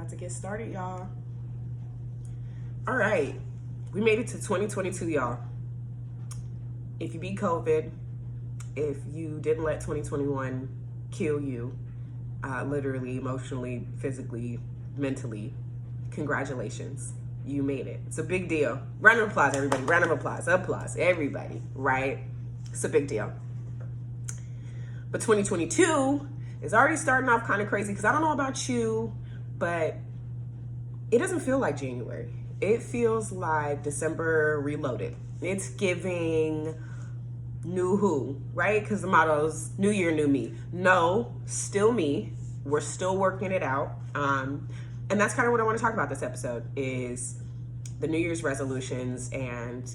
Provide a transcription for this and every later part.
About to get started, y'all. All right. We made it to 2022, y'all. If you beat COVID, if you didn't let 2021 kill you, literally, emotionally, physically, mentally, congratulations. You made it. It's a big deal. Round of applause, everybody. Round of applause. Applause, everybody, right? It's a big deal. But 2022 is already starting off kind of crazy because I don't know about you, but it doesn't feel like January. It feels like December reloaded. It's giving new who, right? Because the motto's new year, new me. No, still me. We're still working it out. And that's kind of what I want to talk about this episode is the New Year's resolutions and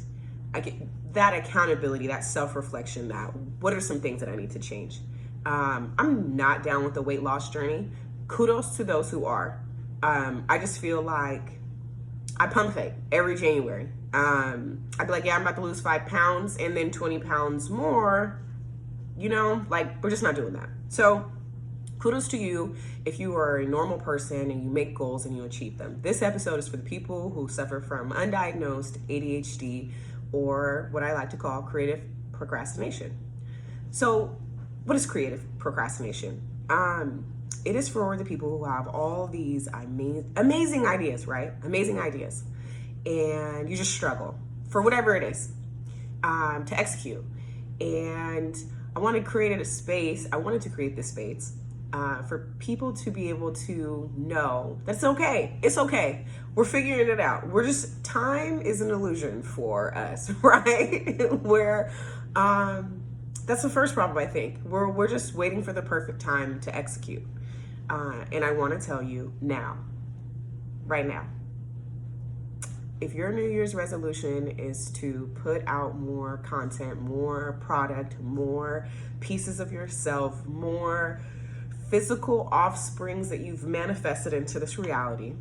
I get that accountability, that self-reflection, that what are some things that I need to change. I'm not down with the weight loss journey. Kudos to those who are. I just feel like I pump fake every January. I'd be like, yeah, I'm about to lose 5 pounds and then 20 pounds more, like we're just not doing that. So kudos to you if you are a normal person and you make goals and you achieve them. This episode is for the people who suffer from undiagnosed ADHD or what I like to call creative procrastination. So what is creative procrastination? It is for the people who have all these amazing ideas, right? Amazing ideas. And you just struggle for whatever it is to execute. And I wanted to create this space for people to be able to know that's okay. It's okay. We're figuring it out. Time is an illusion for us, right? Where, that's the first problem, I think. We're just waiting for the perfect time to execute. And I want to tell you now, right now, if your New Year's resolution is to put out more content, more product, more pieces of yourself, more physical offsprings that you've manifested into this reality,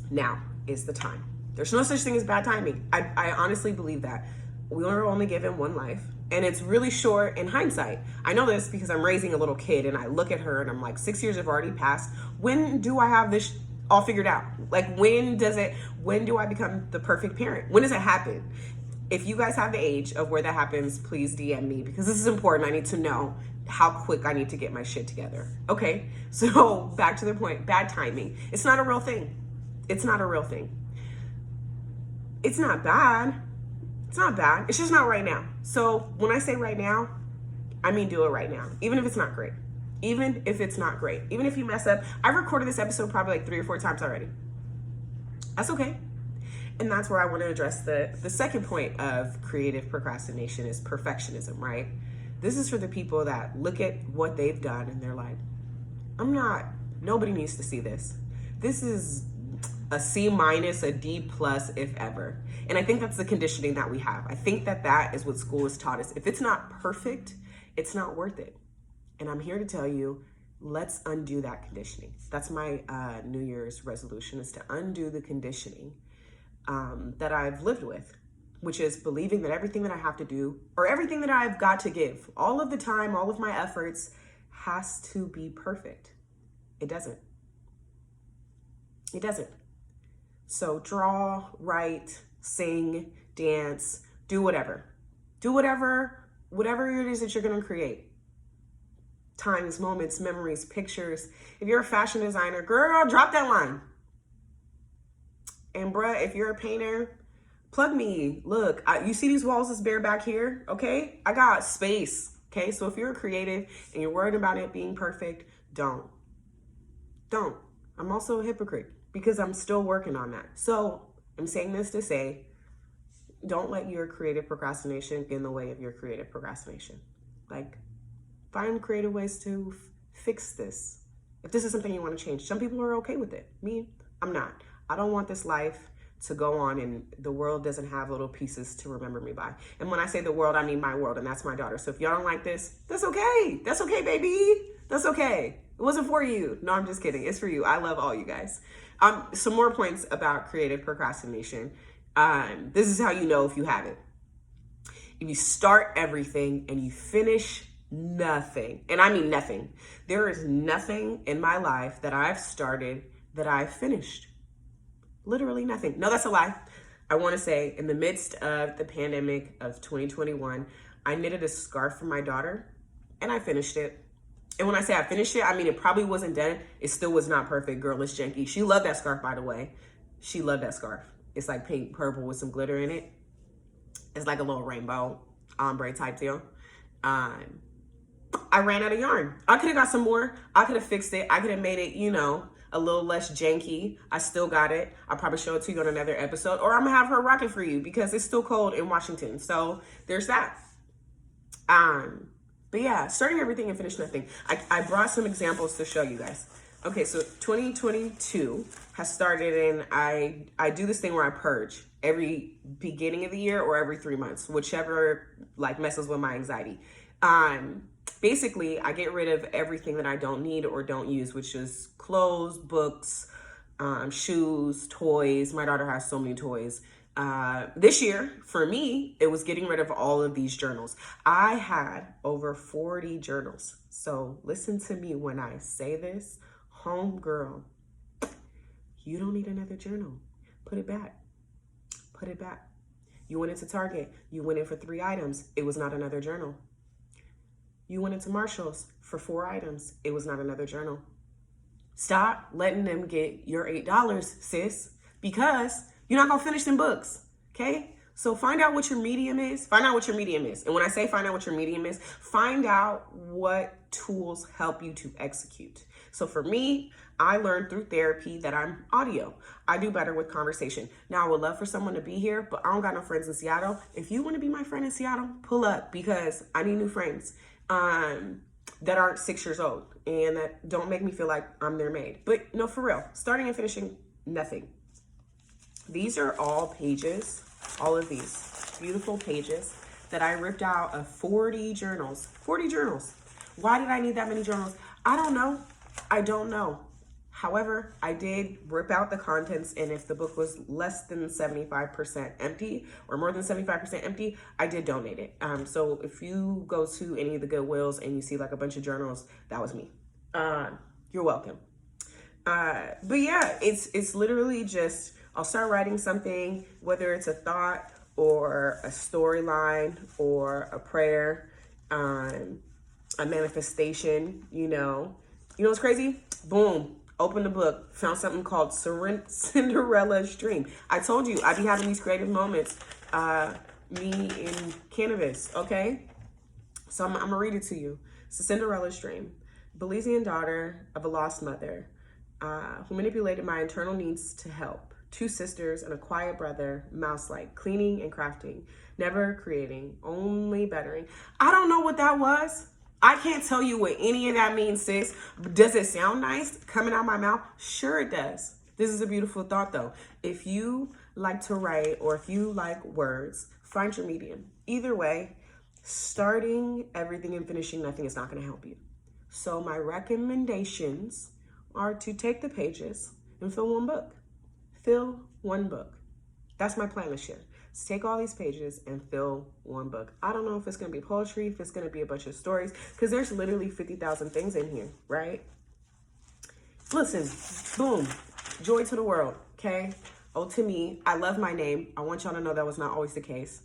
now is the time. There's no such thing as bad timing. I honestly believe that. We are only given one life. And it's really short in hindsight. I know this because I'm raising a little kid and I look at her and I'm like, 6 years have already passed. When do I have this all figured out? Like, when do I become the perfect parent? When does it happen? If you guys have the age of where that happens, please DM me because this is important. I need to know how quick I need to get my shit together. Okay, so back to the point, bad timing. It's not a real thing. It's not a real thing. It's not bad. It's not bad. It's just not right now. So when I say right now, I mean do it right now. Even if it's not great. Even if it's not great. Even if you mess up. I've recorded this episode probably like 3 or 4 times already. That's okay. And that's where I want to address the second point of creative procrastination is perfectionism, right? This is for the people that look at what they've done and they're like, nobody needs to see this. This is a C-, a D+, if ever. And I think that's the conditioning that we have. I think that is what school has taught us. If it's not perfect, it's not worth it. And I'm here to tell you, let's undo that conditioning. That's my New Year's resolution, is to undo the conditioning that I've lived with, which is believing that everything that I have to do or everything that I've got to give, all of the time, all of my efforts has to be perfect. It doesn't. It doesn't. So draw, write, sing, dance, do whatever. Do whatever it is that you're going to create. Times, moments, memories, pictures. If you're a fashion designer, girl, drop that line. And bruh, if you're a painter, plug me. Look, you see these walls that's bare back here? Okay, I got space. Okay, so if you're a creative and you're worried about it being perfect, don't. I'm also a hypocrite because I'm still working on that. So I'm saying this to say, don't let your creative procrastination get in the way of your creative procrastination. Like, find creative ways to fix this. If this is something you want to change, some people are okay with it. Me, I'm not. I don't want this life to go on and the world doesn't have little pieces to remember me by. And when I say the world, I mean my world, and that's my daughter. So if y'all don't like this, that's okay. That's okay, baby. That's okay. It wasn't for you. No, I'm just kidding. It's for you. I love all you guys. Some more points about creative procrastination. This is how you know if you have it. If you start everything and you finish nothing, and I mean nothing. There is nothing in my life that I've started that I finished. Literally nothing. No, that's a lie. I want to say in the midst of the pandemic of 2021, I knitted a scarf for my daughter and I finished it. And when I say I finished it, I mean, it probably wasn't done. It still was not perfect. Girl, it's janky. She loved that scarf, by the way. She loved that scarf. It's like pink, purple with some glitter in it. It's like a little rainbow ombre type deal. I ran out of yarn. I could have got some more. I could have fixed it. I could have made it, you know, a little less janky. I still got it. I'll probably show it to you on another episode, or I'm gonna have her rock it for you because it's still cold in Washington. So there's that. But yeah, starting everything and finish nothing. I brought some examples to show you guys. Okay, so 2022 has started, and I do this thing where I purge every beginning of the year or every 3 months, whichever like messes with my anxiety. Basically, I get rid of everything that I don't need or don't use, which is clothes, books, shoes, toys. My daughter has so many toys. This year, for me, it was getting rid of all of these journals. I had over 40 journals. So listen to me when I say this, homegirl, you don't need another journal. Put it back. Put it back. You went into Target. You went in for 3 items. It was not another journal. You went into Marshall's for 4 items. It was not another journal. Stop letting them get your $8, sis, because you're not gonna finish them books, okay? So find out what your medium is. Find out what your medium is. And when I say find out what your medium is, find out what tools help you to execute. So for me, I learned through therapy that I'm audio. I do better with conversation. Now, I would love for someone to be here, but I don't got no friends in Seattle. If you want to be my friend in Seattle, pull up, because I need new friends that aren't 6 years old and that don't make me feel like I'm their maid. But no, for real, starting and finishing nothing. These are all pages, all of these beautiful pages that I ripped out of 40 journals. 40 journals. Why did I need that many journals? I don't know. I don't know. However, I did rip out the contents, and if the book was less than 75% empty or more than 75% empty, I did donate it. So if you go to any of the Goodwills and you see like a bunch of journals, that was me. You're welcome. But yeah, it's literally just, I'll start writing something, whether it's a thought or a storyline or a prayer, a manifestation, you know. You know what's crazy? Boom. Open the book, found something called Cinderella's Dream. I told you I'd be having these creative moments, me in cannabis, okay? So I'm gonna read it to you. It's Cinderella's Dream. Belizean daughter of a lost mother who manipulated my internal needs to help. 2 sisters and a quiet brother, mouse-like, cleaning and crafting, never creating, only bettering. I don't know what that was. I can't tell you what any of that means, sis. Does it sound nice coming out my mouth? Sure it does. This is a beautiful thought, though. If you like to write or if you like words, find your medium. Either way, starting everything and finishing nothing is not going to help you. So my recommendations are to take the pages and fill one book. Fill one book. That's my plan this year. So take all these pages and fill one book. I don't know if it's going to be poetry, if it's going to be a bunch of stories, because there's literally 50,000 things in here, right? Listen, boom, joy to the world, okay? Oh, to me, I love my name. I want y'all to know that was not always the case.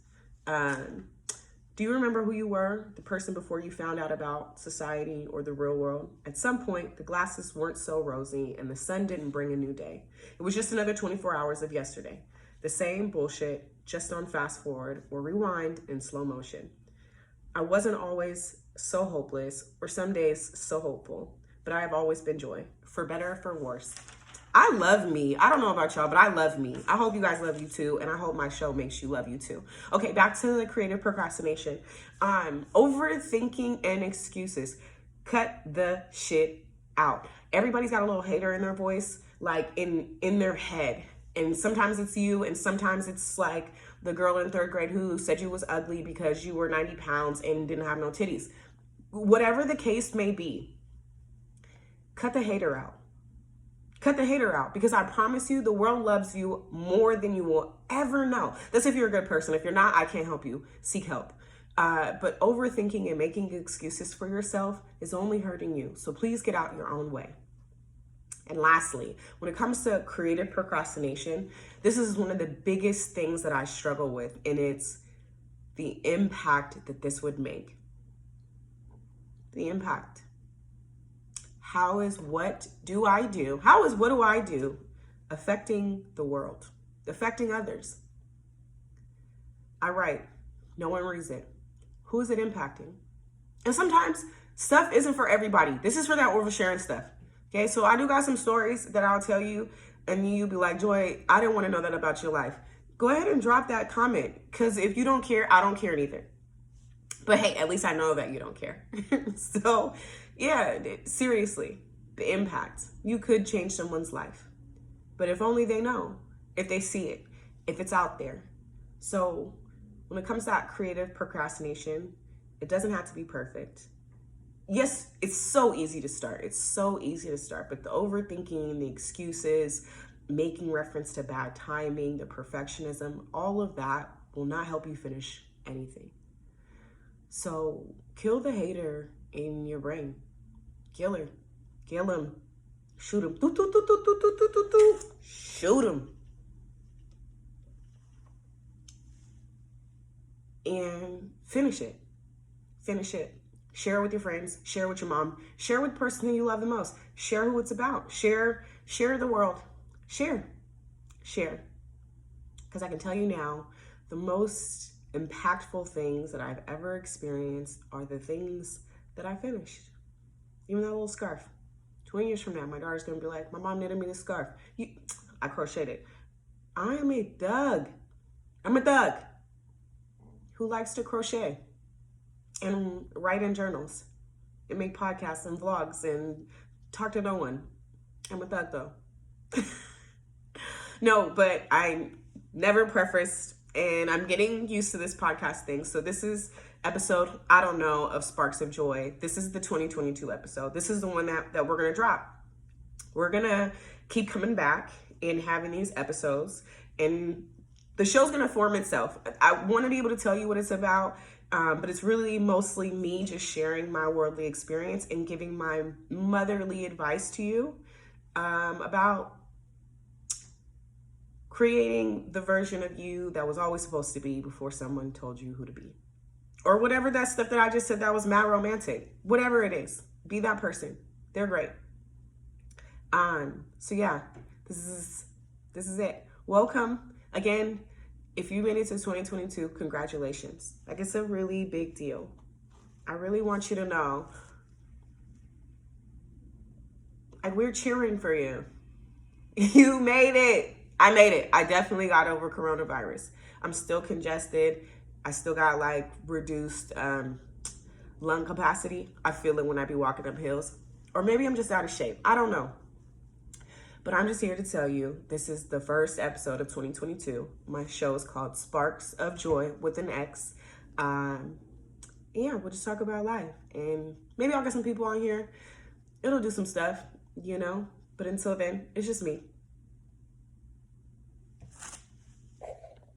Do you remember who you were, the person before you found out about society or the real world? At some point, the glasses weren't so rosy and the sun didn't bring a new day. It was just another 24 hours of yesterday. The same bullshit, just on fast forward or rewind in slow motion. I wasn't always so hopeless or some days so hopeful, but I have always been joy, for better or for worse. I love me. I don't know about y'all, but I love me. I hope you guys love you too, and I hope my show makes you love you too. Okay, back to the creative procrastination. Overthinking and excuses. Cut the shit out. Everybody's got a little hater in their voice, like in their head. And sometimes it's you, and sometimes it's like the girl in 3rd grade who said you was ugly because you were 90 pounds and didn't have no titties. Whatever the case may be, cut the hater out. Cut the hater out, because I promise you the world loves you more than you will ever know. That's if you're a good person. If you're not, I can't help you. Seek help. But overthinking and making excuses for yourself is only hurting you. So please get out your own way. And lastly, when it comes to creative procrastination, this is one of the biggest things that I struggle with, and it's the impact that this would make. The impact. How is what do I do affecting the world, affecting others? I write, no one reads it. Who is it impacting? And sometimes stuff isn't for everybody. This is for that oversharing stuff. Okay, so I do got some stories that I'll tell you, and you'll be like, Joy, I didn't want to know that about your life. Go ahead and drop that comment, because if you don't care, I don't care either. But hey, at least I know that you don't care. So yeah, seriously, the impact. You could change someone's life, but if only they know, if they see it, if it's out there. So when it comes to that creative procrastination, it doesn't have to be perfect. Yes, it's so easy to start. It's so easy to start, but the overthinking, the excuses, making reference to bad timing, the perfectionism, all of that will not help you finish anything. So kill the hater in your brain. Kill her. Kill him. Shoot him. Shoot him. And finish it. Finish it. Share it with your friends. Share it with your mom. Share it with the person who you love the most. Share who it's about. Share the world. Share. Because I can tell you now, the most impactful things that I've ever experienced are the things that I finished. Even that little scarf. 20 years from now, my daughter's going to be like, my mom knitted me this scarf. I crocheted it. I am a thug. I'm a thug who likes to crochet and write in journals and make podcasts and vlogs and talk to no one. I'm a thug though. No, but I never prefaced, and I'm getting used to this podcast thing. So this is episode, I don't know, of Sparks of Joy. This is the 2022 episode. This is the one that we're going to drop. We're going to keep coming back and having these episodes, and the show's going to form itself. I want to be able to tell you what it's about, but it's really mostly me just sharing my worldly experience and giving my motherly advice to you about creating the version of you that was always supposed to be before someone told you who to be. Or whatever that stuff that I just said that was mad romantic. Whatever it is, be that person. They're great. So yeah, this is it. Welcome. Again, if you made it to 2022, congratulations. Like, it's a really big deal. I really want you to know, like, we're cheering for you. You made it. I made it. I definitely got over coronavirus. I'm still congested. I still got like reduced lung capacity. I feel it when I be walking up hills. Or maybe I'm just out of shape. I don't know. But I'm just here to tell you, this is the first episode of 2022. My show is called Sparks of Joy with an X. Yeah, we'll just talk about life. And maybe I'll get some people on here. It'll do some stuff, you know. But until then, it's just me.